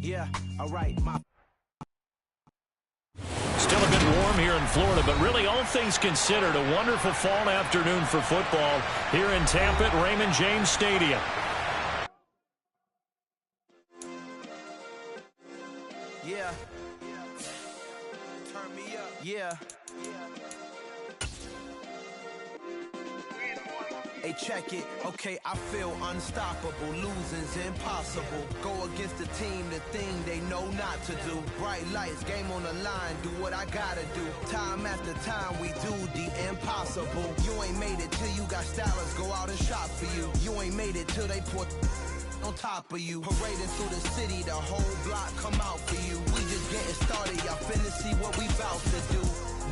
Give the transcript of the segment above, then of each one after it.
Yeah, all right, Still a bit warm here in Florida, but really all things considered, a wonderful fall afternoon for football here in Tampa at Raymond James Stadium. Yeah. Turn me up. Yeah. Hey, check it. Okay, I feel unstoppable. Losing's impossible. Go against the team, the thing they know not to do. Bright lights, game on the line. Do what I gotta do. Time after time, we do the impossible. You ain't made it till you got stylists go out and shop for you. You ain't made it till they put on top of you. Parading through the city, the whole block come out for you. We just getting started, y'all finna see what we bout to do.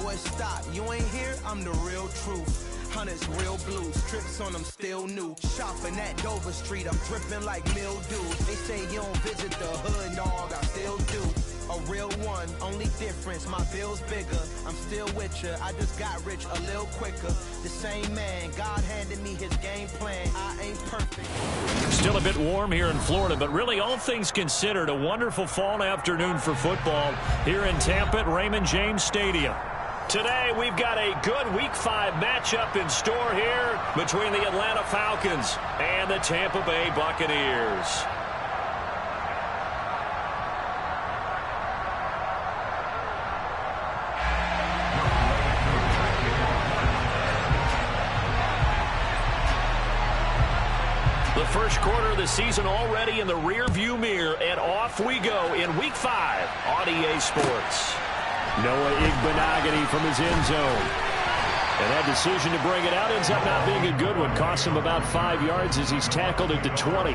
Boy, stop, you ain't here, I'm the real truth. Hunters, real blues, strips on them still new. Shopping at Dover Street, I'm dripping like mildew. They say you don't visit the hood, dog, I still do. A real one, only difference, my bill's bigger. I'm still with ya, I just got rich a little quicker. The same man, God handed me his game plan. I ain't perfect. Still a bit warm here in Florida, but really all things considered, a wonderful fall afternoon for football here in Tampa at Raymond James Stadium. Today, we've got a good Week 5 matchup in store here between the Atlanta Falcons and the Tampa Bay Buccaneers. The first quarter of the season already in the rear-view mirror, and off we go in Week 5 on EA Sports. Noah Igbenogany from his end zone. And that decision to bring it out ends up not being a good one. Costs him about 5 yards as he's tackled at the 20.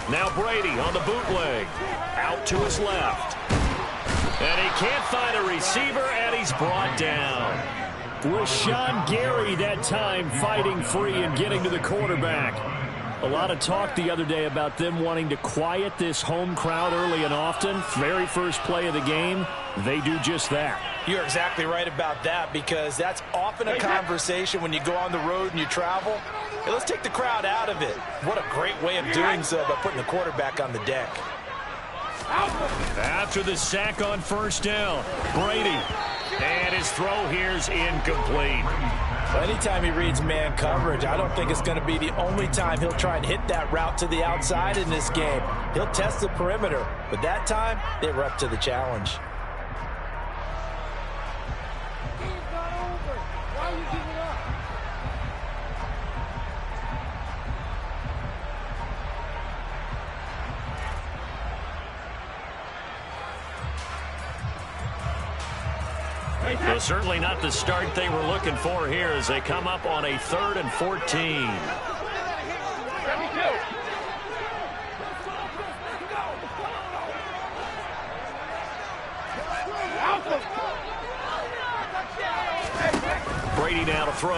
Now Brady on the bootleg. Out to his left. And he can't find a receiver, and he's brought down. Rashawn Gary that time fighting free and getting to the quarterback. A lot of talk the other day about them wanting to quiet this home crowd early and often. Very first play of the game, they do just that. You're exactly right about that, because that's often a conversation when you go on the road and you travel. Hey, let's take the crowd out of it. What a great way of doing so by putting the quarterback on the deck. After the sack on first down, Brady. And his throw here's incomplete. Well, anytime he reads man coverage, I don't think it's going to be the only time he'll try and hit that route to the outside in this game. He'll test the perimeter, but that time they were up to the challenge. Well, certainly not the start they were looking for here as they come up on a 3rd and 14. Brady now to throw.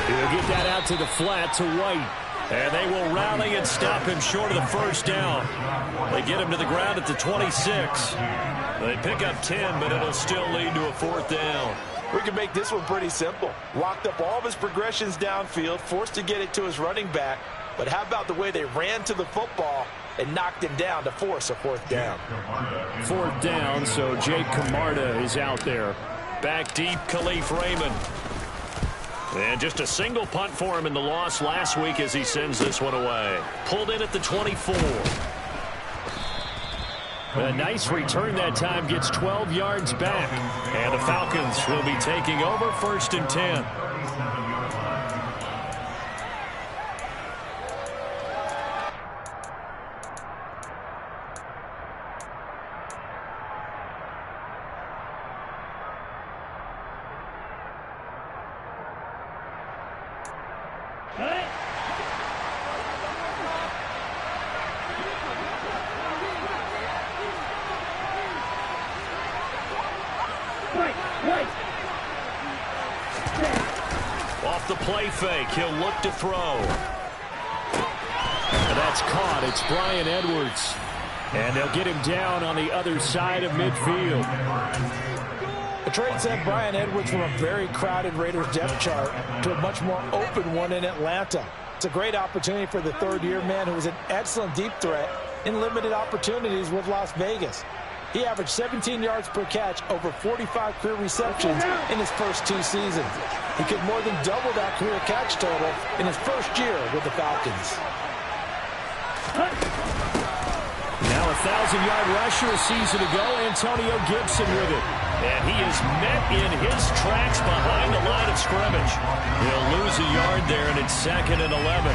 He'll get that out to the flat to White. And they will rally and stop him short of the first down. They get him to the ground at the 26. They pick up 10, but it'll still lead to a 4th down. We can make this one pretty simple. Locked up all of his progressions downfield, forced to get it to his running back. But how about the way they ran to the football and knocked him down to force a 4th down? 4th down, so Jake Camarda is out there. Back deep, Khalif Raymond. And just a single punt for him in the loss last week as he sends this one away. Pulled in at the 24. A nice return that time, gets 12 yards back. And the Falcons will be taking over 1st and 10. play fake. He'll look to throw. And that's caught. It's Bryan Edwards. And they'll get him down on the other side of midfield. The trade sent Bryan Edwards from a very crowded Raiders depth chart to a much more open one in Atlanta. It's a great opportunity for the third-year man who was an excellent deep threat in limited opportunities with Las Vegas. He averaged 17 yards per catch, over 45 career receptions in his first 2 seasons. He could more than double that career catch total in his first year with the Falcons. Now a 1,000-yard rusher a season ago, Antonio Gibson with it. And he is met in his tracks behind the line of scrimmage. He'll lose a yard there, and it's 2nd and 11.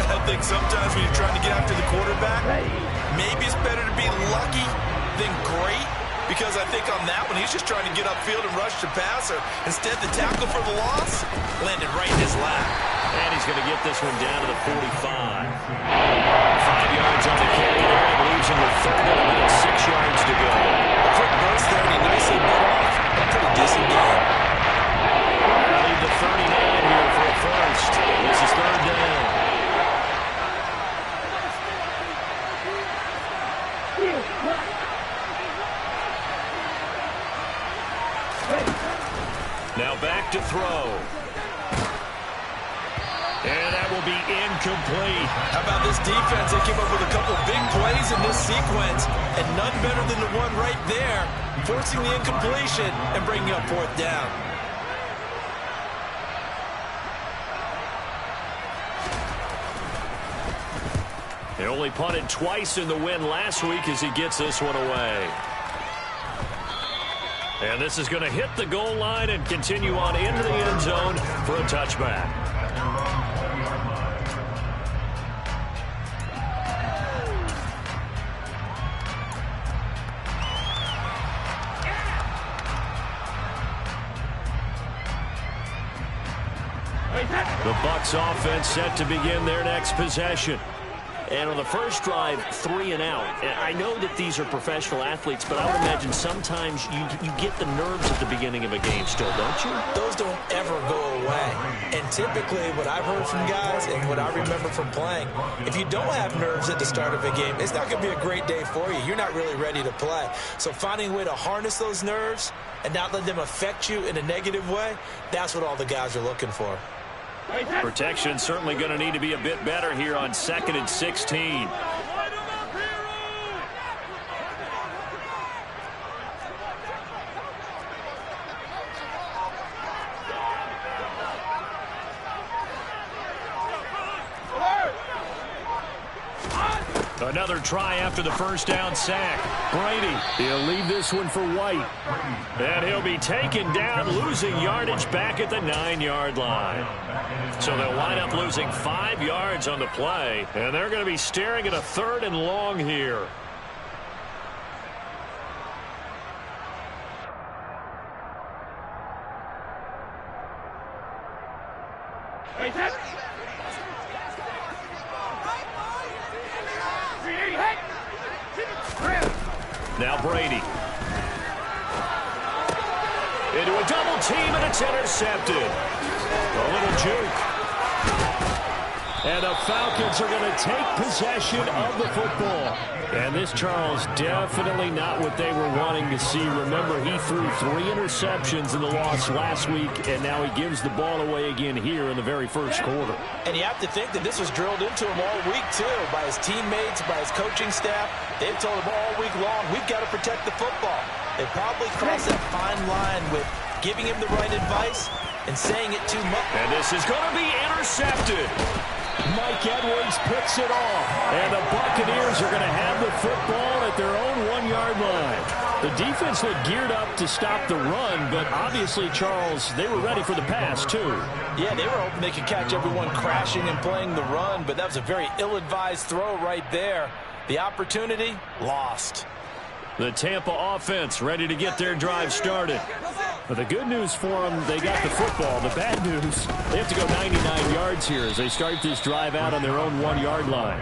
I think sometimes when you're trying to get after the quarterback, maybe it's better to be lucky than great, because I think on that one, he's just trying to get upfield and rush the passer. Instead, the tackle for the loss landed right in his lap. And he's going to get this one down to the 45. 5 yards on the carry there, and leaves him with 3rd and about 6 yards to go. A quick burst there, and he nicely bit off a pretty decent game. Lead the 39 here for a first. This is 3rd down. Now back to throw. And that will be incomplete. How about this defense? They came up with a couple big plays in this sequence, and none better than the one right there, forcing the incompletion and bringing up 4th down. He only punted twice in the win last week as he gets this one away. And this is going to hit the goal line and continue on into the end zone for a touchback. The Bucs offense set to begin their next possession. And on the first drive, 3 and out. And I know that these are professional athletes, but I would imagine sometimes you get the nerves at the beginning of a game still, don't you? Those don't ever go away. And typically what I've heard from guys and what I remember from playing, if you don't have nerves at the start of a game, it's not going to be a great day for you. You're not really ready to play. So finding a way to harness those nerves and not let them affect you in a negative way, that's what all the guys are looking for. Protection certainly going to need to be a bit better here on 2nd and 16. Another try after the first down sack. Brady, he'll leave this one for White. And he'll be taken down, losing yardage back at the 9-yard line. So they'll wind up losing 5 yards on the play, and they're going to be staring at a 3rd and long here. Now Brady. Into a double team, and it's intercepted. A little juke. And the Falcons are going to take possession of the football. And this, Charles, definitely not what they were wanting to see. Remember, he threw 3 interceptions in the loss last week, and now he gives the ball away again here in the very first quarter. And you have to think that this was drilled into him all week, too, by his teammates, by his coaching staff. They've told him all week long, we've got to protect the football. They probably crossed that fine line with giving him the right advice and saying it too much. And this is going to be intercepted. Mike Edwards picks it off. And the Buccaneers are going to have the football at their own 1-yard line. The defense looked geared up to stop the run, but obviously, Charles, they were ready for the pass, too. Yeah, they were hoping they could catch everyone crashing and playing the run, but that was a very ill-advised throw right there. The opportunity, lost. The Tampa offense ready to get their drive started. But the good news for them, they got the football. The bad news, they have to go 99 yards here as they start this drive out on their own 1-yard line.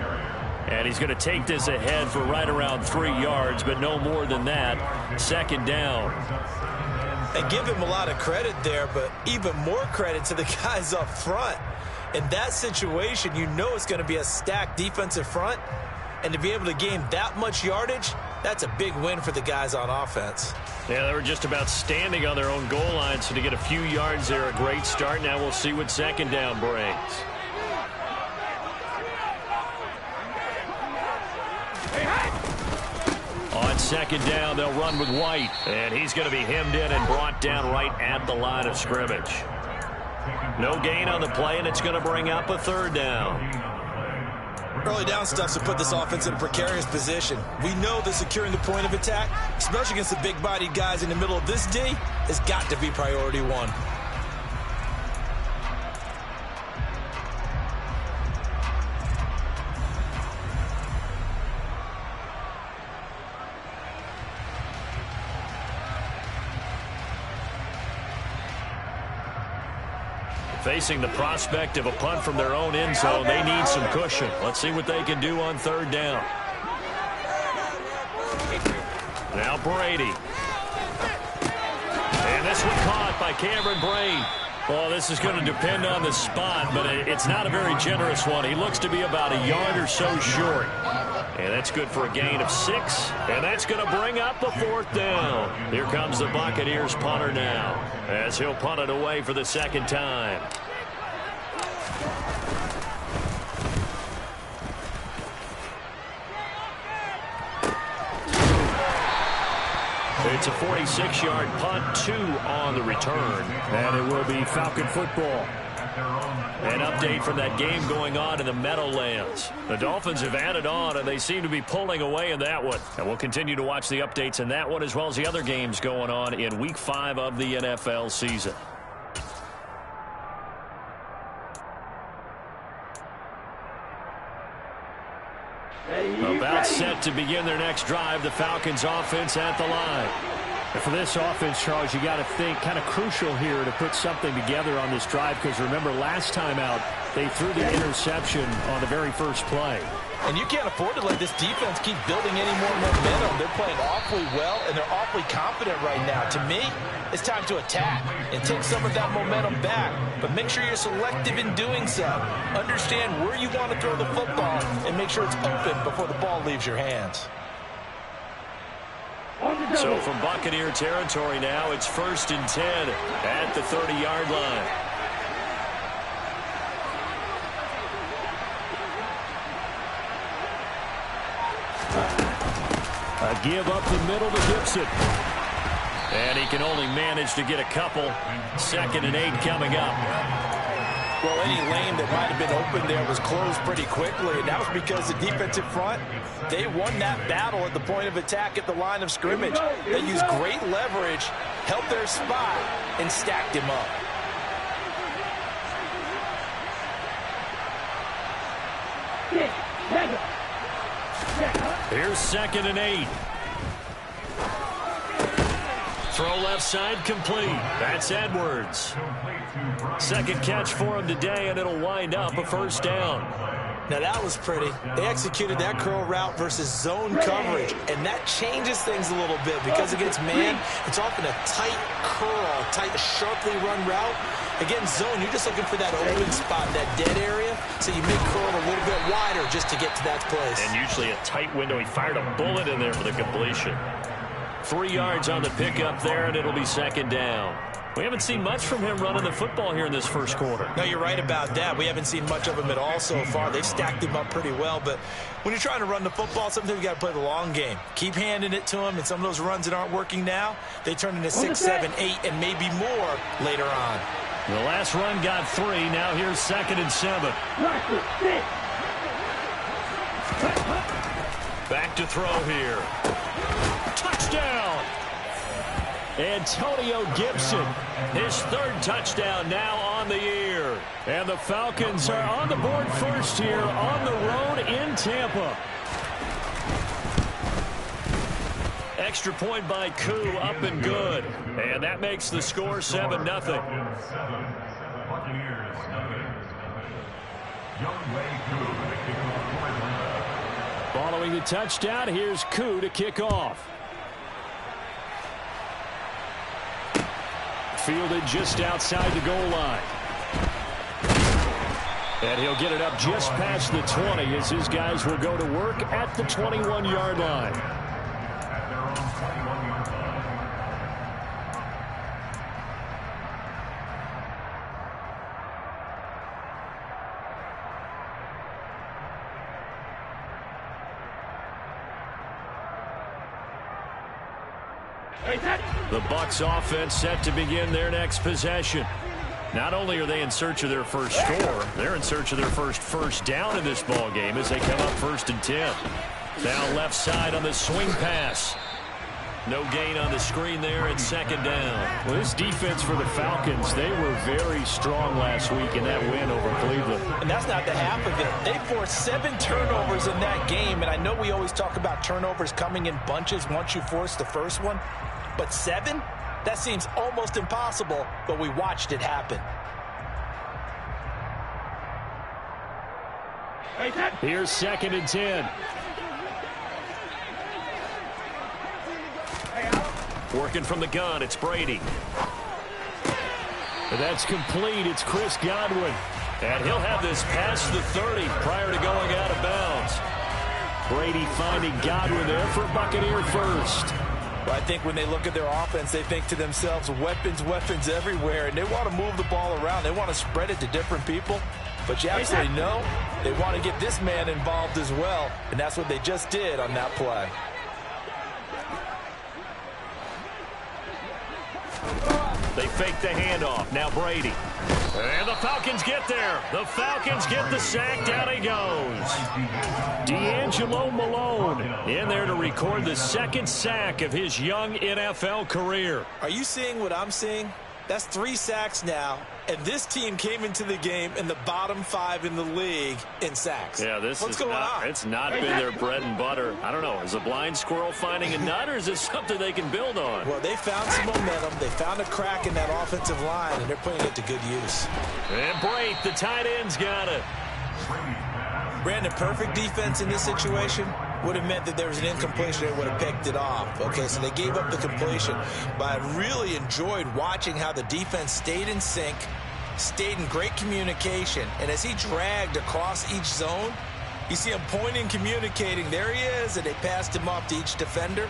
And he's going to take this ahead for right around 3 yards, but no more than that. 2nd down. And give him a lot of credit there, but even more credit to the guys up front. In that situation, you know it's going to be a stacked defensive front. And to be able to gain that much yardage, that's a big win for the guys on offense. Yeah, they were just about standing on their own goal line, so to get a few yards there, a great start. Now we'll see what second down brings. On second down, they'll run with White, and he's going to be hemmed in and brought down right at the line of scrimmage. No gain on the play, and it's going to bring up a third down. Early down stuff's to put this offense in a precarious position. We know that securing the point of attack, especially against the big-bodied guys in the middle of this D, has got to be priority one. Facing the prospect of a punt from their own end zone, they need some cushion. Let's see what they can do on third down. Now Brady. And this one caught by Cameron Brate. Well, this is going to depend on the spot, but it's not a very generous one. He looks to be about a yard or so short. And that's good for a gain of 6. And that's going to bring up a fourth down. Here comes the Buccaneers punter now, as he'll punt it away for the second time. It's a 46-yard punt, 2 on the return. And it will be Falcon football. An update from that game going on in the Meadowlands. The Dolphins have added on, and they seem to be pulling away in that one. And we'll continue to watch the updates in that one as well as the other games going on in Week 5 of the NFL season. About set to begin their next drive, the Falcons offense at the line. And for this offense, Charles, you got to think kind of crucial here to put something together on this drive, because remember last time out they threw the interception on the very first play. And you can't afford to let this defense keep building any more momentum. They're playing awfully well, and they're awfully confident right now. To me, it's time to attack and take some of that momentum back. But make sure you're selective in doing so. Understand where you want to throw the football and make sure it's open before the ball leaves your hands. So from Buccaneer territory now, it's 1st and 10 at the 30-yard line. A give up the middle to Gibson. And he can only manage to get a couple. 2nd and 8 coming up. Well, any lane that might have been open there was closed pretty quickly, and that was because the defensive front, they won that battle at the point of attack at the line of scrimmage. They used great leverage, held their spot, and stacked him up. Here's 2nd and 8. Throw left side complete. That's Edwards. Second catch for him today, and it'll wind up a first down. Now that was pretty. They executed that curl route versus zone coverage, and that changes things a little bit because against man, it's often a tight curl, tight, sharply run route. Against zone, you're just looking for that open spot, that dead area, so you make curl a little bit wider just to get to that place. And usually a tight window. He fired a bullet in there for the completion. 3 yards on the pickup there, and it'll be second down. We haven't seen much from him running the football here in this first quarter. No, you're right about that. We haven't seen much of him at all so far. They've stacked him up pretty well, but when you're trying to run the football, sometimes you got to play the long game. Keep handing it to him, and some of those runs that aren't working now, they turn into 6, 7, 8, and maybe more later on. The last run got 3. Now here's 2nd and 7. Back to throw here. Touchdown! Antonio Gibson, his 3rd touchdown now on the year. And the Falcons are on the board first here on the road in Tampa. Extra point by Koo, up and good. And that makes the score 7-0. Following the touchdown, here's Koo to kick off. fielded just outside the goal line. And he'll get it up just past the 20 as his guys will go to work at the 21-yard line. The Bucs offense set to begin their next possession. Not only are they in search of their first score, they're in search of their first down in this ball game as they come up 1st and 10. Down left side on the swing pass. No gain on the screen there at 2nd down. Well, this defense for the Falcons, they were very strong last week in that win over Cleveland. And that's not the half of it. They forced 7 turnovers in that game, and I know we always talk about turnovers coming in bunches once you force the first one, but 7? That seems almost impossible, but we watched it happen. Here's 2nd and 10. Working from the gun, it's Brady. That's complete. It's Chris Godwin. And he'll have this past the 30 prior to going out of bounds. Brady finding Godwin there for Buccaneer first. Well, I think when they look at their offense, they think to themselves, weapons everywhere, and they want to move the ball around. They want to spread it to different people. But you absolutely know they want to get this man involved as well, and that's what they just did on that play. They fake the handoff. Now Brady. And the Falcons get there. The Falcons get the sack. Down he goes. D'Angelo Malone in there to record the 2nd sack of his young NFL career. Are you seeing what I'm seeing? That's 3 sacks now, and this team came into the game in the bottom 5 in the league in sacks. Yeah, What's going on? It's not been their bread and butter. I don't know. Is a blind squirrel finding a nut, or is it something they can build on? Well, they found some momentum. They found a crack in that offensive line, and they're putting it to good use. And Brate, the tight end's got it. Brandon, perfect defense in this situation would have meant that there was an incompletion. They would have picked it off. Okay, so they gave up the completion. But I really enjoyed watching how the defense stayed in sync, stayed in great communication. And as he dragged across each zone, you see him pointing, communicating. There he is, and they passed him off to each defender.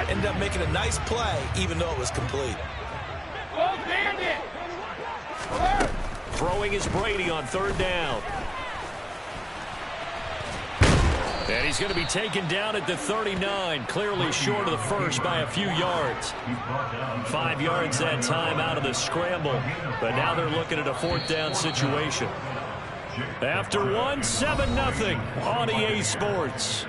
Ended up making a nice play, even though it was complete. Throwing is Brady on 3rd down. And he's going to be taken down at the 39, clearly short of the first by a few yards. 5 yards that time out of the scramble, but now they're looking at a 4th down situation. After 1, 7-0 on EA Sports.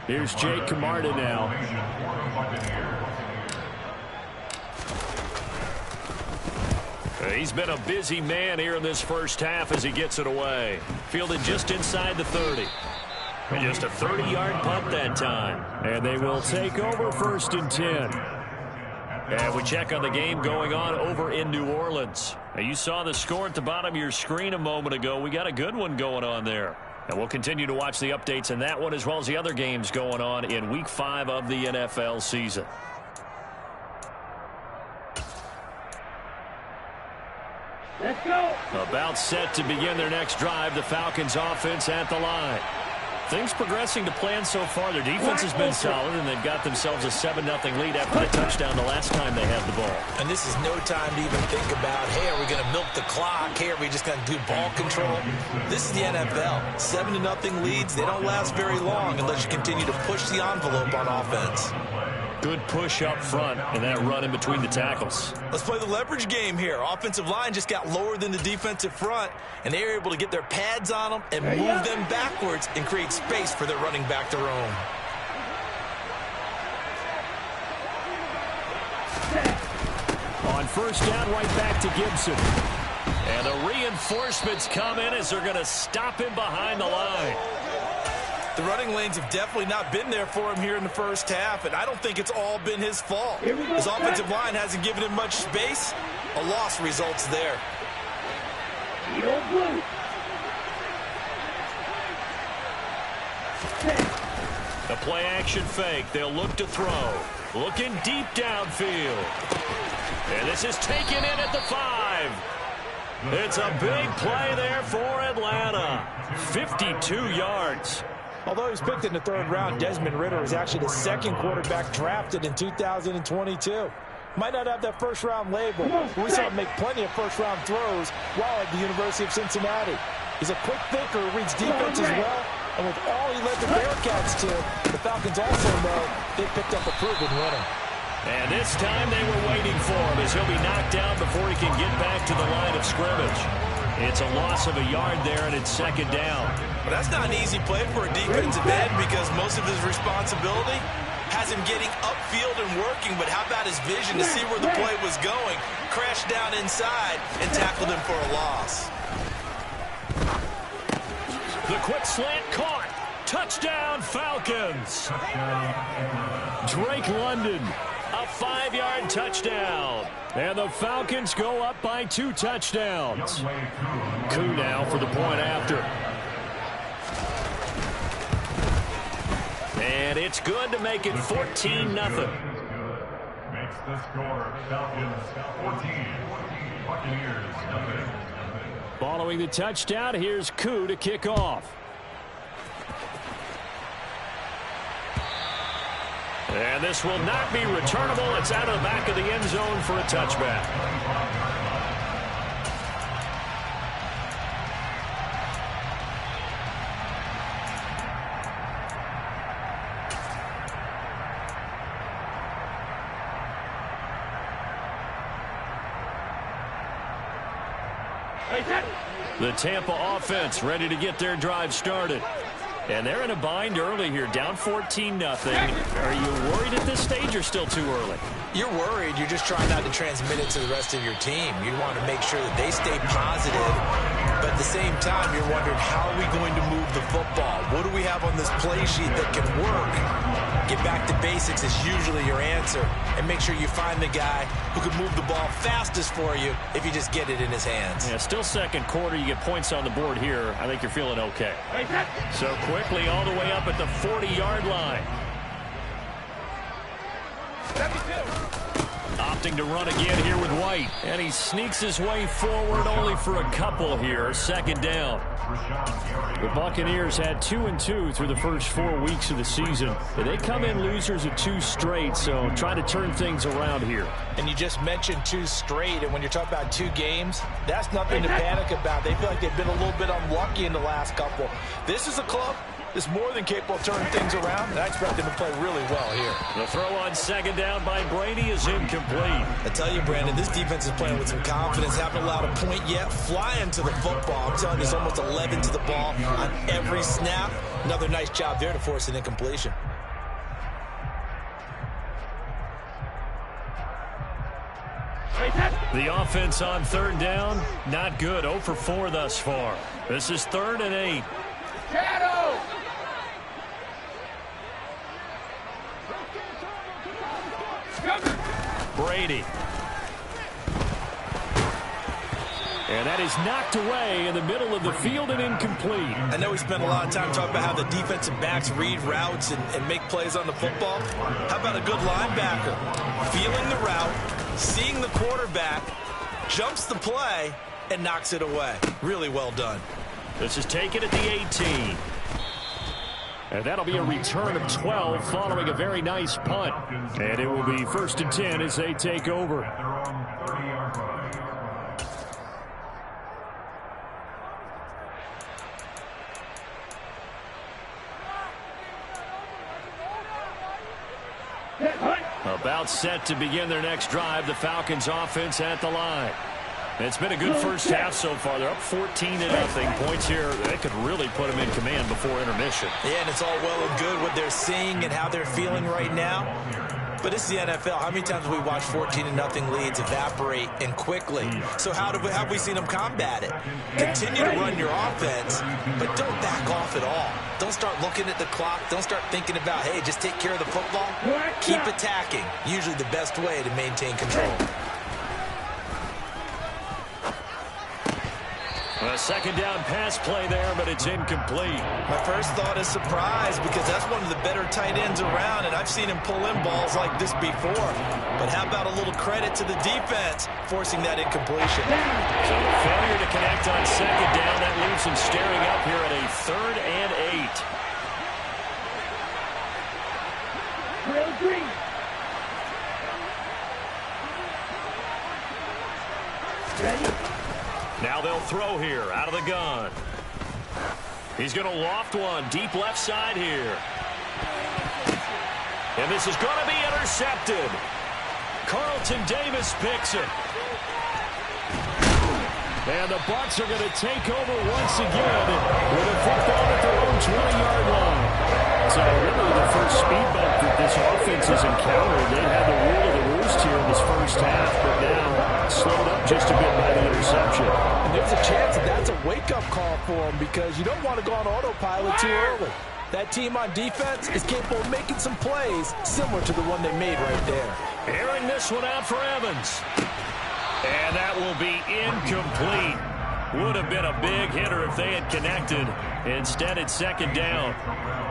Here's Jake Camarda now. He's been a busy man here in this first half as he gets it away. Fielded just inside the 30. And just a 30-yard punt that time. And they will take over 1st and 10. And we check on the game going on over in New Orleans. Now, you saw the score at the bottom of your screen a moment ago. We got a good one going on there. And we'll continue to watch the updates in that one as well as the other games going on in Week 5 of the NFL season. Let's go. About set to begin their next drive, the Falcons offense at the line. Things progressing to plan so far. Their defense has been solid, and they've got themselves a 7-0 lead after the touchdown the last time they had the ball. And this is no time to even think about, hey, are we going to milk the clock? Hey, are we just going to do ball control? This is the NFL. 7-0 leads, they don't last very long unless you continue to push the envelope on offense. Good push up front and that run in between the tackles. Let's play the leverage game here. Offensive line just got lower than the defensive front, and they were able to get their pads on them and move them backwards and create space for their running back to roam. On 1st down, right back to Gibson. And the reinforcements come in as they're going to stop him behind the line. The running lanes have definitely not been there for him here in the first half, and I don't think it's all been his fault. His offensive line hasn't given him much space. A loss results there. Eagle blue. The play-action fake. They'll look to throw. Looking deep downfield. And this is taken in at the 5. It's a big play there for Atlanta. 52 yards. Although he's picked in the 3rd round, Desmond Ridder is actually the 2nd quarterback drafted in 2022. Might not have that 1st-round label, but we saw him make plenty of 1st-round throws while at the University of Cincinnati. He's a quick thinker who reads defense as well, and with all he led the Bearcats to, the Falcons also know they picked up a proven winner. And this time they were waiting for him as he'll be knocked down before he can get back to the line of scrimmage. It's a loss of a yard there, and it's 2nd down. Well, that's not an easy play for a defensive end because most of his responsibility has him getting upfield and working, but how about his vision to see where the play was going, crashed down inside, and tackled him for a loss. The quick slant caught. Touchdown, Falcons. Drake London, a 5-yard touchdown. And the Falcons go up by 2 touchdowns. Koo now for the point after. And it's good to make it 14-0. Makes the score Falcons 14, Buccaneers nothing. Following the touchdown, here's Koo to kick off. And this will not be returnable. It's out of the back of the end zone for a touchback. The Tampa offense ready to get their drive started. And they're in a bind early here, down 14-0. Are you worried at this stage or still too early? You're worried. You're just trying not to transmit it to the rest of your team. You want to make sure that they stay positive. But at the same time, you're wondering, how are we going to move the football? What do we have on this play sheet that can work? Get back to basics is usually your answer. And make sure you find the guy who can move the ball fastest for you if you just get it in his hands. Yeah, still 2nd quarter. You get points on the board here. I think you're feeling okay. So quickly all the way up at the 40-yard line. Opting to run again here with White. And he sneaks his way forward only for a couple here. 2nd down. The Buccaneers had 2-2 through the first 4 weeks of the season. They come in losers of 2 straight, so trying to turn things around here. And you just mentioned 2 straight, and when you're talking about 2 games, that's nothing to panic about. They feel like they've been a little bit unlucky in the last couple. This is a club that's more than capable of turning things around, and I expect them to play really well here. The throw on 2nd down by Brady is incomplete. I tell you, Brandon, this defense is playing with some confidence. Haven't allowed a point yet. Flying to the football. I'm telling you, it's almost 11 to the ball on every snap. Another nice job there to force an incompletion. The offense on 3rd down, not good. 0 for 4 thus far. This is 3rd and 8. Shadow! Brady. And that is knocked away in the middle of the field and incomplete. I know we spent a lot of time talking about how the defensive backs read routes and make plays on the football. How about a good linebacker? Feeling the route, seeing the quarterback, jumps the play, and knocks it away. Really well done. This is taken at the 18. And that'll be a return of 12 following a very nice punt. And it will be 1st and 10 as they take over. About set to begin their next drive. The Falcons offense at the line. It's been a good first half so far. They're up 14-0. Points here, they could really put them in command before intermission. Yeah, and it's all well and good what they're seeing and how they're feeling right now. But it's the NFL. How many times have we watched 14-0 leads evaporate and quickly? So how have we seen them combat it? Continue to run your offense, but don't back off at all. Don't start looking at the clock. Don't start thinking about, hey, just take care of the football. Keep attacking. Usually the best way to maintain control. A second down pass play there, but it's incomplete. My first thought is surprise, because that's one of the better tight ends around, and I've seen him pull in balls like this before. But how about a little credit to the defense forcing that incompletion? So the failure to connect on second down, that leaves him staring up here at a 3rd and 8. Trail green. Ready? Now they'll throw here out of the gun. He's going to loft one deep left side here. And this is going to be intercepted. Carlton Davis picks it. And the Bucs are going to take over once again with a football at their own 20-yard line. So really the first speed bump that this offense has encountered. They had the rule of the roost here in this first half, but now slowed up just a bit by the interception. And there's a chance that that's a wake-up call for them, because you don't want to go on autopilot too early. That team on defense is capable of making some plays similar to the one they made right there. Airing this one out for Evans. And that will be incomplete. Would have been a big hitter if they had connected. Instead, it's second down.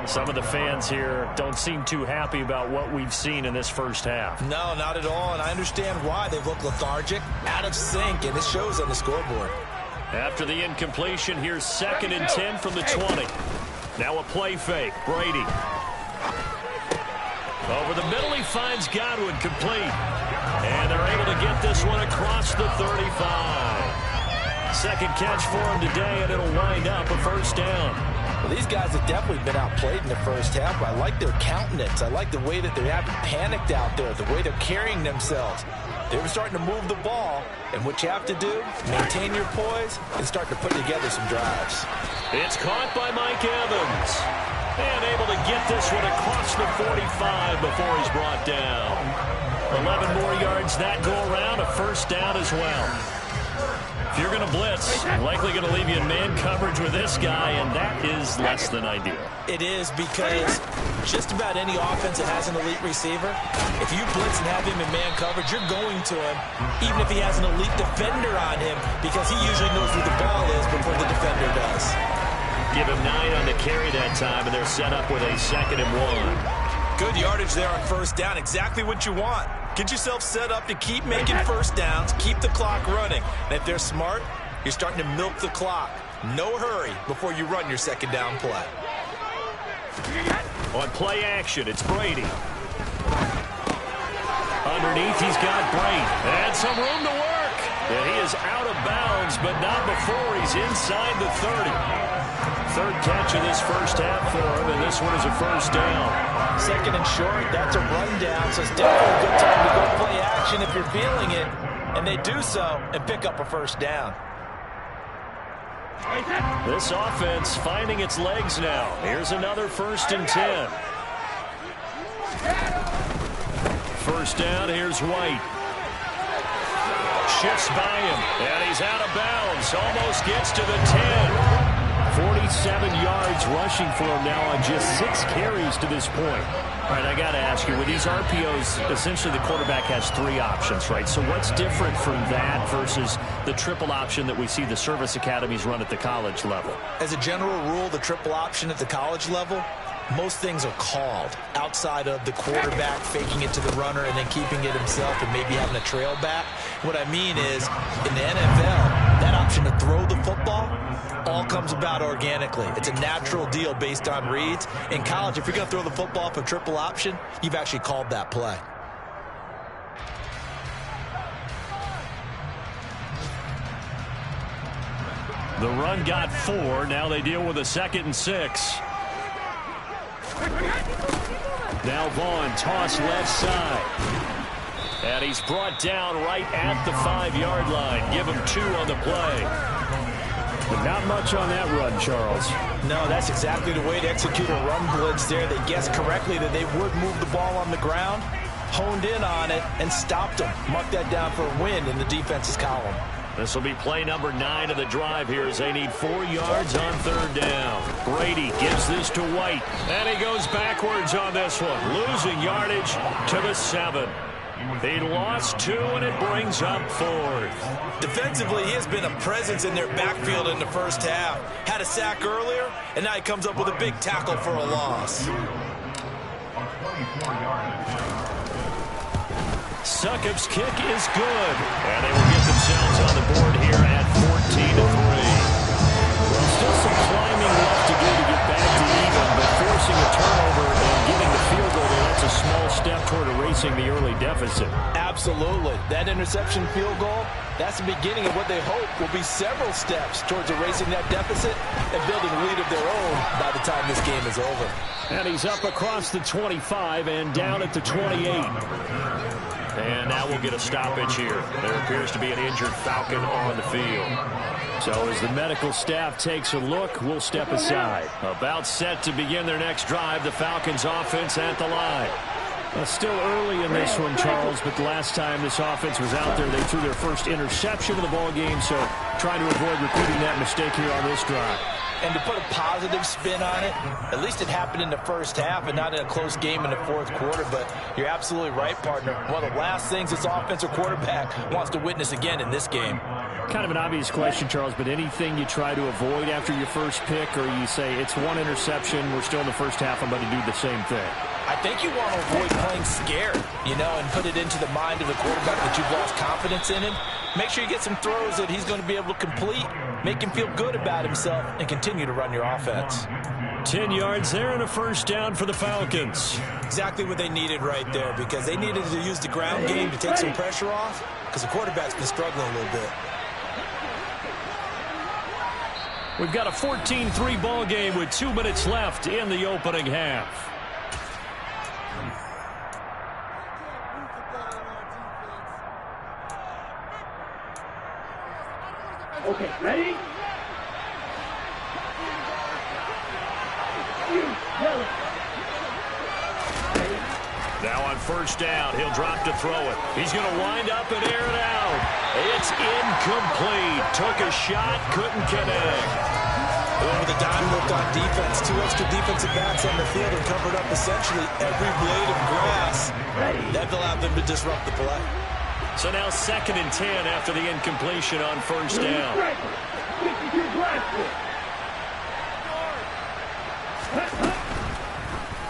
Some of the fans here don't seem too happy about what we've seen in this first half. No, not at all, and I understand why. They look lethargic, out of sync, and it shows on the scoreboard. After the incompletion, here's 2nd and 10 from the 20. Now a play fake. Brady. Over the middle, he finds Godwin complete. And they're able to get this one across the 35. Second catch for him today, and it'll wind up a first down. Well, these guys have definitely been outplayed in the first half, but I like their countenance. I like the way that they haven't panicked out there, the way they're carrying themselves. They were starting to move the ball, and what you have to do, maintain your poise and start to put together some drives. It's caught by Mike Evans. And able to get this one across the 45 before he's brought down. 11 more yards that go around, a first down as well. If you're going to blitz, likely going to leave you in man coverage with this guy, and that is less than ideal. It is, because just about any offense that has an elite receiver, if you blitz and have him in man coverage, you're going to him, even if he has an elite defender on him, because he usually knows where the ball is before the defender does. Give him 9 on the carry that time, and they're set up with a 2nd and 1. Good yardage there on first down. Exactly what you want. Get yourself set up to keep making first downs, keep the clock running. And if they're smart, you're starting to milk the clock. No hurry before you run your second down play. On play action, it's Brady. Underneath, he's got Brady. And some room to work. And he is out of bounds, but not before he's inside the 30. Third catch of this first half for him, and this one is a first down. Second and short, that's a rundown, so it's definitely a good time to go play action if you're feeling it. And they do so and pick up a first down. This offense finding its legs now. Here's another 1st and 10. First down, here's White. Shifts by him, and he's out of bounds. Almost gets to the 10. 47 yards rushing for him now on just 6 carries to this point. All right, I got to ask you, with these RPOs, essentially the quarterback has 3 options, right? So what's different from that versus the triple option that we see the service academies run at the college level? As a general rule, the triple option at the college level, most things are called outside of the quarterback faking it to the runner and then keeping it himself and maybe having a trail back. What I mean is, in the NFL, that option to throw the football all comes about organically. It's a natural deal based on reads. In college, if you're going to throw the football for triple option, you've actually called that play. The run got 4. Now they deal with a 2nd and 6. Now Vaughn, toss left side. And he's brought down right at the 5-yard line. Give him 2 on the play. But not much on that run, Charles. No, that's exactly the way to execute a run blitz there. They guessed correctly that they would move the ball on the ground, honed in on it, and stopped them. Mark that down for a win in the defense's column. This will be play number 9 of the drive here as they need 4 yards on 3rd down. Brady gives this to White, and he goes backwards on this one, losing yardage to the 7. He lost 2, and it brings up 4th. Defensively, he has been a presence in their backfield in the first half. Had a sack earlier, and now he comes up with a big tackle for a loss. Succop's kick is good, and they will get themselves on the board here at 14-3. Well, still some climbing left to do to get back to even, but forcing a turnover and getting the field goal there, that's a small step toward erasing the early deficit. Absolutely. That interception field goal, that's the beginning of what they hope will be several steps towards erasing that deficit and building a lead of their own by the time this game is over. And he's up across the 25 and down at the 28. And now we'll get a stoppage here. There appears to be an injured Falcon on the field. So as the medical staff takes a look, we'll step aside. About set to begin their next drive, the Falcons offense at the line. Still early in this one, Charles, but the last time this offense was out there, they threw their first interception of the ball game, so trying to avoid repeating that mistake here on this drive. And to put a positive spin on it, at least it happened in the first half and not in a close game in the fourth quarter. But you're absolutely right, partner. One of the last things this offensive quarterback wants to witness again in this game. Kind of an obvious question, Charles, but anything you try to avoid after your first pick, or you say it's one interception, we're still in the first half, I'm going to do the same thing? I think you want to avoid playing scared, and put it into the mind of the quarterback that you've lost confidence in him. Make sure you get some throws that he's going to be able to complete, make him feel good about himself, and continue to run your offense. 10 yards there and a first down for the Falcons. Exactly what they needed right there, because they needed to use the ground game to take some pressure off, because the quarterback's been struggling a little bit. We've got a 14-3 ball game with 2 minutes left in the opening half. Okay, ready? Now on first down, he'll drop to throw it. He's going to wind up and air it out. It's incomplete. Took a shot, couldn't connect. Over the dime look on defense. 2 extra defensive backs on the field and covered up essentially every blade of grass. That allowed them to disrupt the play. So now 2nd and 10 after the incompletion on first down.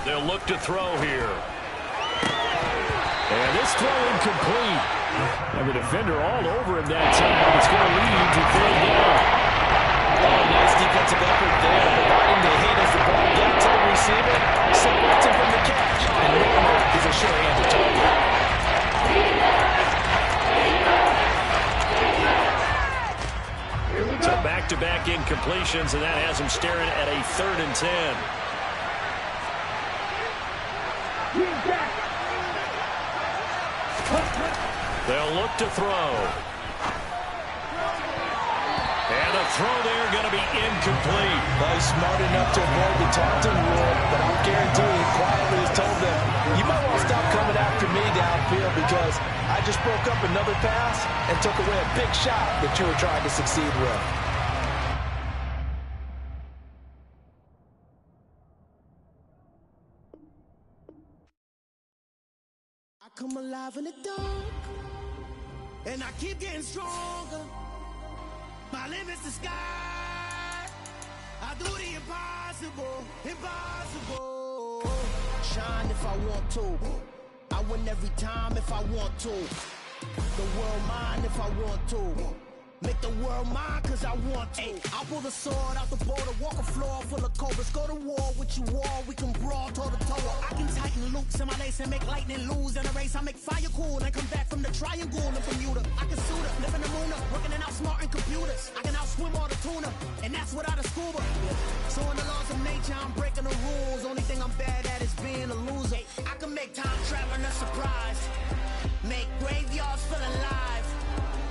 They'll look to throw here. And this throw incomplete. And the defender all over him that time. It's going to lead to 3rd down. Oh, nice defensive effort there, providing the hit as the ball got to the receiver, separates him from the catch, and Norman is a sure-handed target. So back-to-back incompletions, and that has him staring at a 3rd and 10. They'll look to throw. And a throw there going to be incomplete. Well, he's smart enough to avoid the taunting rule, but I'll guarantee he quietly has told them, you might want to stop coming after me downfield because I just broke up another pass and took away a big shot that you were trying to succeed with. I come alive in the dark, and I keep getting stronger. My limit's the sky. I do the impossible, impossible. Shine if I want to. I win every time if I want to. The world mine if I want to. Make the world mine cause I want to. I'll pull the sword out the border, walk a floor full of cobras. Go to war with you all, we can brawl toe to toe. I can tighten loops in my lace and make lightning lose in a race. I make fire cool and come back from the triangle in Bermuda. I can suit up, live in the moon up, working and outsmarting computers. I can outswim all the tuna, and that's without a scuba. So in the laws of nature, I'm breaking the rules. Only thing I'm bad at is being a loser. I can make time traveling a surprise. Make graveyards feel alive.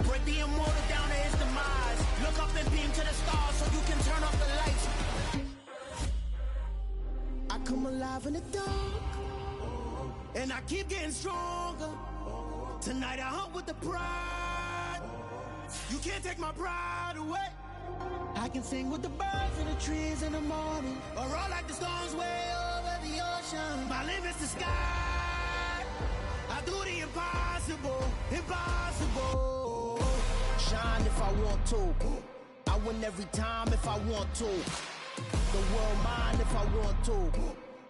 Break the immortal down to his demise. Look up and beam to the stars so you can turn off the lights. I come alive in the dark, and I keep getting stronger. Tonight I hunt with the pride. You can't take my pride away. I can sing with the birds and the trees in the morning, or roll like the storms way over the ocean. My limit's the sky. I I do the impossible, impossible. Shine if I want to. I win every time if I want to. The world mine if I want to.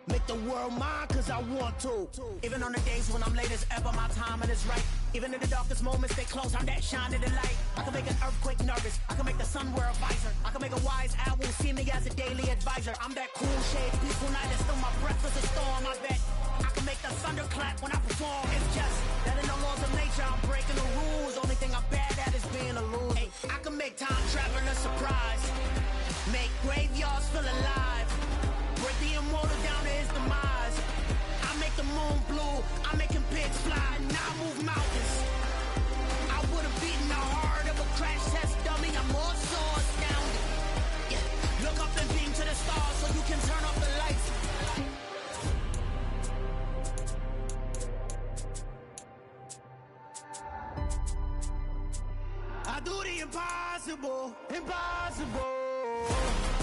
Make the world mine cause I want to. Even on the days when I'm late as ever, my timing is right. Even in the darkest moments, stay close, I'm that shining the light. I can make an earthquake nervous, I can make the sun wear a visor. I can make a wise owl see me as a daily advisor. I'm that cool shade, peaceful night, and still my breath is a storm, I bet. I can make the thunder clap when I perform. It's just that in the laws of nature, I'm breaking the rules. Only thing I'm bad at is being a loser. Hey, I can make time travel a surprise. Make graveyards feel alive. Break the immortal down to his demise. I make the moon blue, I'm making pigs fly. Now I move mountains. I would have beaten the heart of a crash test dummy. I'm more so astounded. Yeah. Look up and beam to the stars so you can turn off the lights. I do the impossible, impossible.